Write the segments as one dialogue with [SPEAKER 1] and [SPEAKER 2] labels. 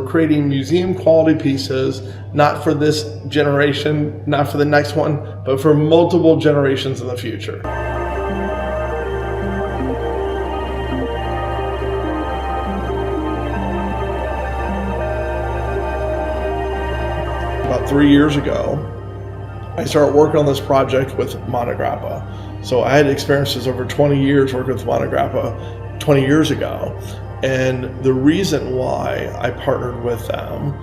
[SPEAKER 1] we're creating museum quality pieces, not for this generation, not for the next one, but for multiple generations in the future. About 3 years ago, I started working on this project with Montegrappa. So I had experiences over 20 years working with Montegrappa 20 years ago. And the reason why I partnered with them,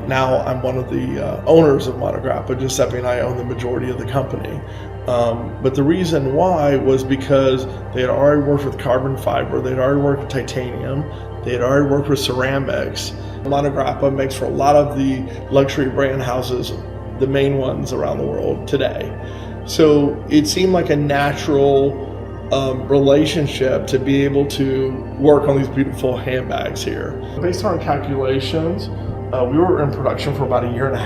[SPEAKER 1] now I'm one of the owners of Montegrappa. Giuseppe and I own the majority of the company. But the reason why was because they had already worked with carbon fiber, they had already worked with titanium, they had already worked with ceramics. Montegrappa makes for a lot of the luxury brand houses, the main ones around the world today. So it seemed like a natural relationship to be able to work on these beautiful handbags here. Based on our calculations, we were in production for about 1.5 years,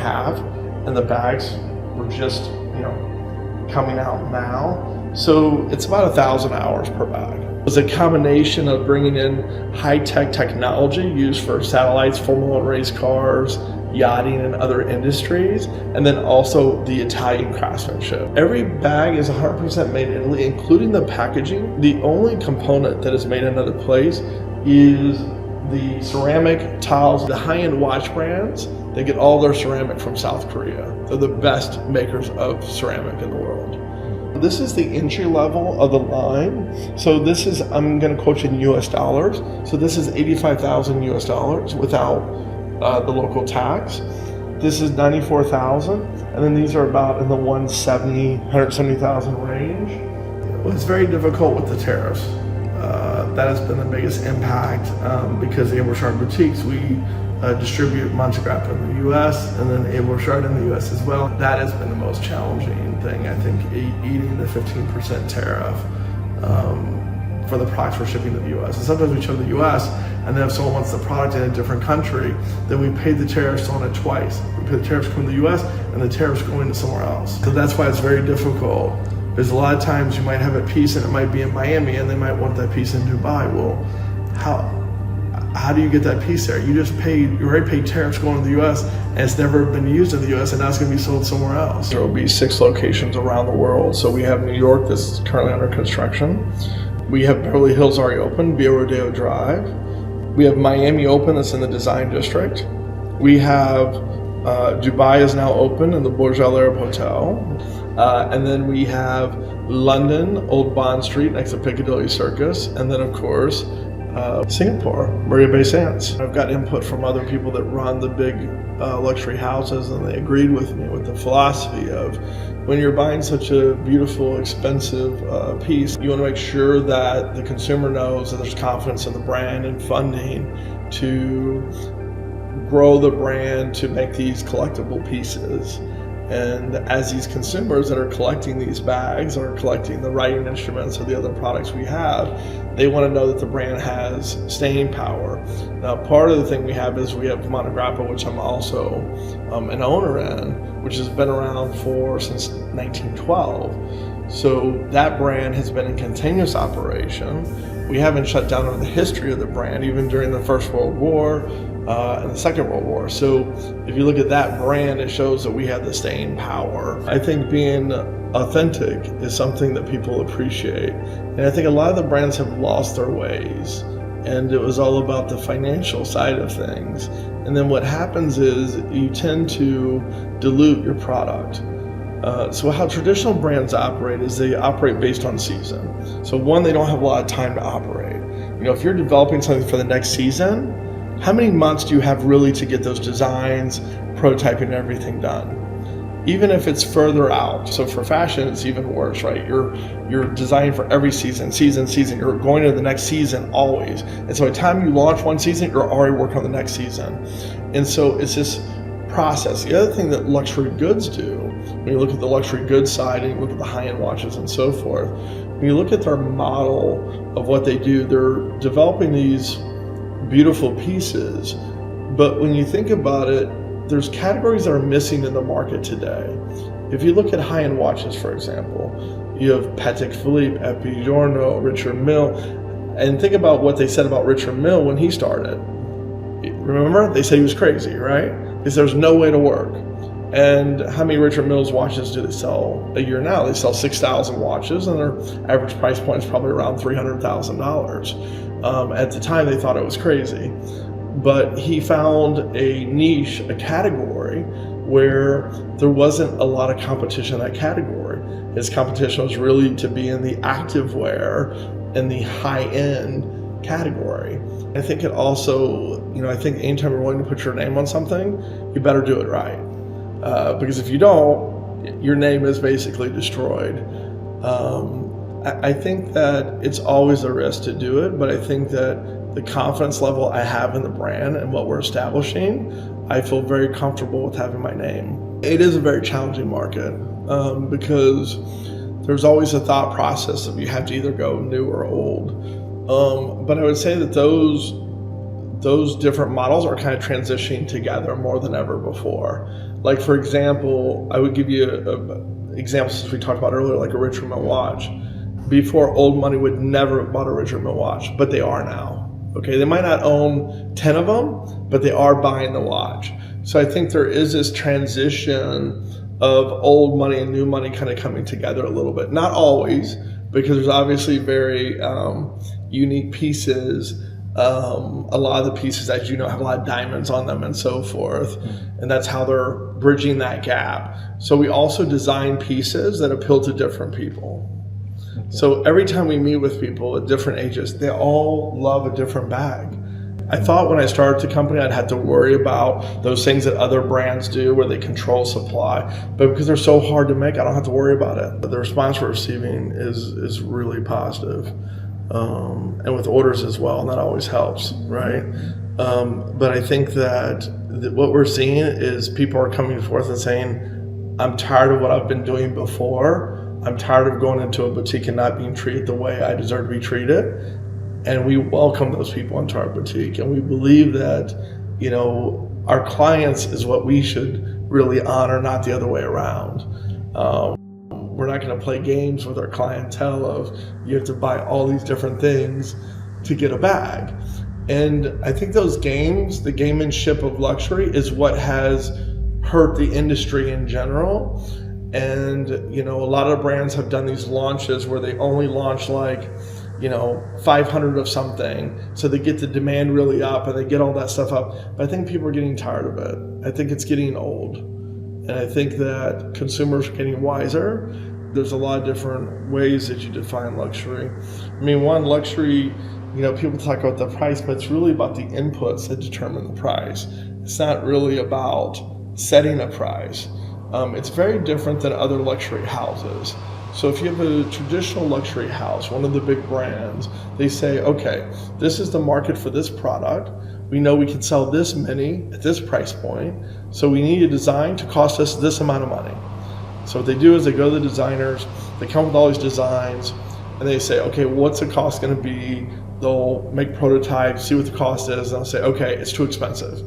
[SPEAKER 1] and the bags were just, coming out now. So it's about 1,000 hours per bag. It was a combination of bringing in high-tech technology used for satellites, Formula One race cars, yachting and other industries, and then also the Italian craftsmanship. Every bag is 100% made in Italy, including the packaging. The only component that is made in another place is the ceramic tiles. The high-end watch brands, they get all their ceramic from South Korea. They're the best makers of ceramic in the world. This is the entry level of the line. So this is, I'm gonna quote you in US dollars. So this is 85,000 US dollars without the local tax. This is 94,000, and then these are about in the 170,000 range. It was very difficult with the tariffs. That has been the biggest impact because the Abel Richard boutiques, we distribute Montegrappa in the US and then Abel Richard in the US as well. That has been the most challenging thing, I think, eating the 15% tariff for the products we're shipping to the US. And sometimes we ship to the US, and then if someone wants the product in a different country, then we pay the tariffs on it twice. We pay the tariffs going to the US and the tariffs going to somewhere else. So that's why it's very difficult. Because a lot of times you might have a piece and it might be in Miami and they might want that piece in Dubai. Well, how do you get that piece there? You already paid tariffs going to the US and it's never been used in the US, and now it's gonna be sold somewhere else. There will be 6 locations around the world. So we have New York that's currently under construction. We have Beverly Hills already open, Via Rodeo Drive. We have Miami open, that's in the design district. We have Dubai is now open in the Burj Al Arab Hotel. And then we have London, Old Bond Street next to Piccadilly Circus. And then of course, Singapore, Marina Bay Sands. I've got input from other people that run the big luxury houses, and they agreed with me with the philosophy of when you're buying such a beautiful, expensive piece, you want to make sure that the consumer knows that there's confidence in the brand and funding to grow the brand to make these collectible pieces. And as these consumers that are collecting these bags or collecting the writing instruments or the other products we have, they want to know that the brand has staying power. Now, part of the thing we have is we have Montegrappa, which I'm also an owner in, which has been around since 1912. So that brand has been in continuous operation. We haven't shut down on the history of the brand, even during the First World War and the Second World War. So if you look at that brand, it shows that we have the staying power. I think being authentic is something that people appreciate. And I think a lot of the brands have lost their ways, and it was all about the financial side of things. And then what happens is you tend to dilute your product. So how traditional brands operate is they operate based on season. So one, they don't have a lot of time to operate. If you're developing something for the next season, how many months do you have really to get those designs, prototyping, and everything done? Even if it's further out. So for fashion, it's even worse, right? You're designing for every season. You're going to the next season always. And so by the time you launch one season, you're already working on the next season. And so it's this process. The other thing that luxury goods do, when you look at the luxury goods side and you look at the high-end watches and so forth, when you look at their model of what they do, they're developing these beautiful pieces. But when you think about it, there's categories that are missing in the market today. If you look at high-end watches, for example, you have Patek Philippe, Epie Giorno, Richard Mille, and think about what they said about Richard Mille when he started. Remember, they said he was crazy, right? Because there's no way to work. And how many Richard Milles watches do they sell a year now? They sell 6,000 watches, and their average price point is probably around $300,000. At the time, they thought it was crazy. But he found a niche, a category, where there wasn't a lot of competition in that category. His competition was really to be in the activewear and the high-end category. I think it also, I think anytime you're willing to put your name on something, you better do it right. Because if you don't, your name is basically destroyed. I think that it's always a risk to do it, but I think that the confidence level I have in the brand and what we're establishing, I feel very comfortable with having my name. It is a very challenging market because there's always a thought process of you have to either go new or old. But I would say that those different models are kind of transitioning together more than ever before. Like, for example, I would give you an example since we talked about earlier, like a Richard Mille watch. Before, old money would never have bought a Richard Mille watch, but they are now. Okay, they might not own 10 of them, but they are buying the watch. So I think there is this transition of old money and new money kind of coming together a little bit. Not always, because there's obviously very unique pieces. A lot of the pieces, as you know, have a lot of diamonds on them and so forth. And that's how they're bridging that gap. So we also design pieces that appeal to different people. Okay. So every time we meet with people at different ages, they all love a different bag. I thought when I started the company, I'd have to worry about those things that other brands do where they control supply. But because they're so hard to make, I don't have to worry about it. But the response we're receiving is really positive. And with orders as well, and that always helps, right? But I think that what we're seeing is people are coming forth and saying, I'm tired of what I've been doing before. I'm tired of going into a boutique and not being treated the way I deserve to be treated. And we welcome those people into our boutique. And we believe that, our clients is what we should really honor, not the other way around. We're not going to play games with our clientele of you have to buy all these different things to get a bag. And I think those games, the gamemanship of luxury, is what has hurt the industry in general. And, a lot of brands have done these launches where they only launch 500 of something. So they get the demand really up and they get all that stuff up. But I think people are getting tired of it. I think it's getting old. And I think that consumers are getting wiser. There's a lot of different ways that you define luxury. One, luxury, people talk about the price, but it's really about the inputs that determine the price. It's not really about setting a price. It's very different than other luxury houses. So if you have a traditional luxury house, one of the big brands, they say, okay, this is the market for this product. We know we can sell this many at this price point. So we need a design to cost us this amount of money. So what they do is they go to the designers, they come with all these designs, and they say, okay, what's the cost going to be? They'll make prototypes, see what the cost is, and they'll say, okay, it's too expensive.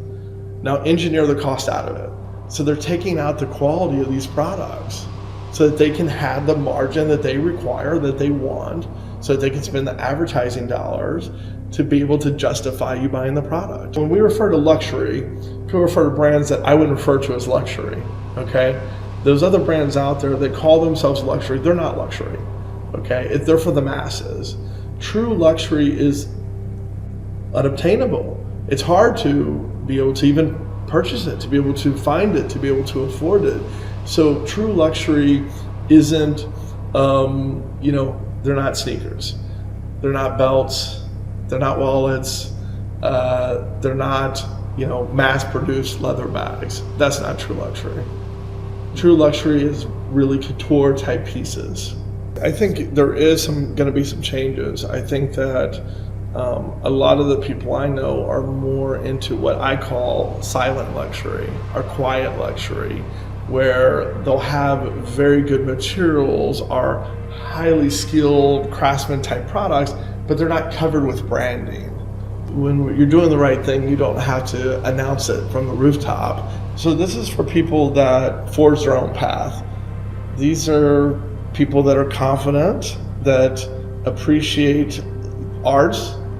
[SPEAKER 1] Now engineer the cost out of it. So they're taking out the quality of these products so that they can have the margin that they require, that they want, so that they can spend the advertising dollars to be able to justify you buying the product. When we refer to luxury, people refer to brands that I wouldn't refer to as luxury, okay? Those other brands out there that call themselves luxury, they're not luxury, okay? They're for the masses. True luxury is unobtainable. It's hard to be able to even purchase it, to be able to find it, to be able to afford it. So true luxury isn't, they're not sneakers. They're not belts. They're not wallets. They're not, mass-produced leather bags. That's not true luxury. True luxury is really couture-type pieces. I think there is going to be some changes. I think that a lot of the people I know are more into what I call silent luxury or quiet luxury, where they'll have very good materials, are highly skilled craftsman type products, but they're not covered with branding. When you're doing the right thing, you don't have to announce it from the rooftop. So this is for people that forge their own path. These are people that are confident, that appreciate art.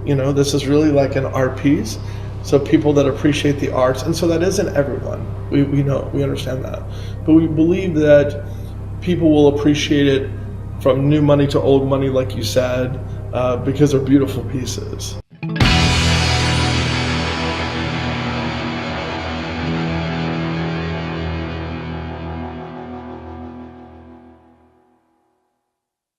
[SPEAKER 1] This is really like an art piece. So people that appreciate the arts, and so that isn't everyone. We know, we understand that. But we believe that people will appreciate it from new money to old money, like you said, because they're beautiful pieces.